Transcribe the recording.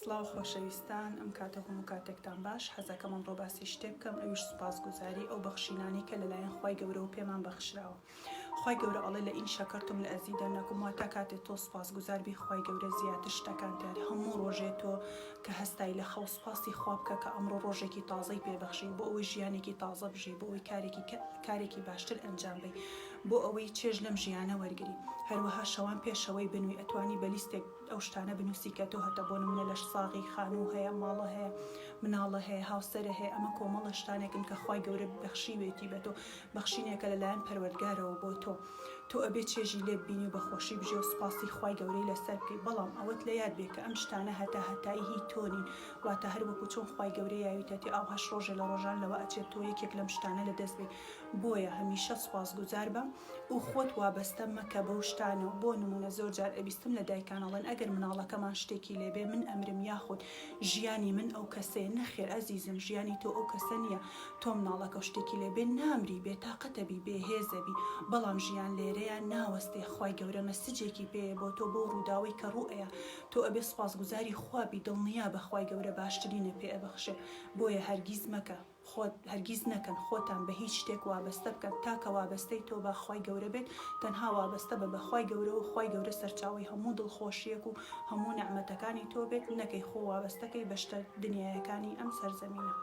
سڵاو خۆشەویستان، ئەم کاتە هەموو کاتێکتان باش. حەزەکەم ئەمڕۆ باسی شتێ بکەم، ئەویش سوپاسگوزاری ئەو بەخشینانی کە لەلایەن خوای گەورە و پێمان بەخشراوە. خوای گەورە ئەڵێ لە ئین شەکەرتم لە ئەزیدەنەکم، واتە کاتێک تۆ سوپاسگوزار بی خوای گەورە زیاتر شتەکان دیار. هەموو ڕۆژێ تۆ کە هەستای لە خەو سوپاسی خوا بکە کە ئەمڕۆ ڕۆژێکی تازەی پێبەخشی، بۆ ئەوەی ژیانێکی تازە بژی، بۆ ئەوەی کارێکی باشتر ئەنجام بی، بۆ ئەوەی چێژ لەم ژیانە وەرگری. هەروەها شەوان پێشەوەی بنووی ئەتوانی بەلیستێک ئەو شتانە بنووسی کە تۆ هەتە بۆ نمونە لەش ساغی خانوو هەیە، ماڵە هەیە، مناڵە هەیە، هاوسەرە هەیە. ئەمە کۆمەڵە شتانێکن کە خوای گەورە بەخشیوێتی بە تۆ، بەخشینێکە لەلایەن پەروەردگارەوە بۆ تۆ ئەبێ چێژی لێ ببینی و بەخۆشی بژێ و سوپاسی خوای گەورەی لەسەر بکەی. بەڵام ئەوەت لە یاد بێ کە ئەم شتانە هەتایی هی تۆ نین، واتە هەر وەکو چۆن خوای گەورەی یاویتەتی ئاو هەش ڕۆژێ لە ڕۆژان لەوە ئەچێت تۆ یەکێک لەم شتانە لەدەست بێ. بۆیە هەمیشە سوپاسگوزار بە و خۆت وابەستە مەکە بەو شتانەوە. بۆ نمونە زۆر جار ئەبیستم لە دایکان ئەڵێن ئەگەر مناڵەکەمان شتێکی لێبێ من ئەمرم، یاخود ژیانی من ئەو کەسەیە. نەخێر ئەزیزم، ژیانی تۆ ئەو کەسە نییە. تۆ مناڵەکە شتێکی لێبێ نامری، بێتاقەتەبی، بێهێزەبی، بەڵام ژیان لێرەیە ناوەستێ. خوای گەورە مەسجێکی پێیە بۆ تۆ، بۆ ڕووداوی کە ڕوئەیە. تۆ ئەبێ سوپاسگوزاری خوابی، دڵنیا بە خوای گەورە باشترینە پێ ئەبەخشێ. بۆیە هەرگیز مەکە، هەرگیز نەکەن خۆتان بە هیچ شتێک وابەستە بکەن تاکە وابەستەی تۆ بە خوای گەورە بێت. تەنها وابەستە بە خوای گەورە و خوای گەورە سەرچاوی هەموو دڵخۆشیەک و هەموو نەعمەتەکانی تۆ بێت، نەکەی خۆ وابەستەکەی بە شتە دنیایەکانی ئەم سەرزەمینە.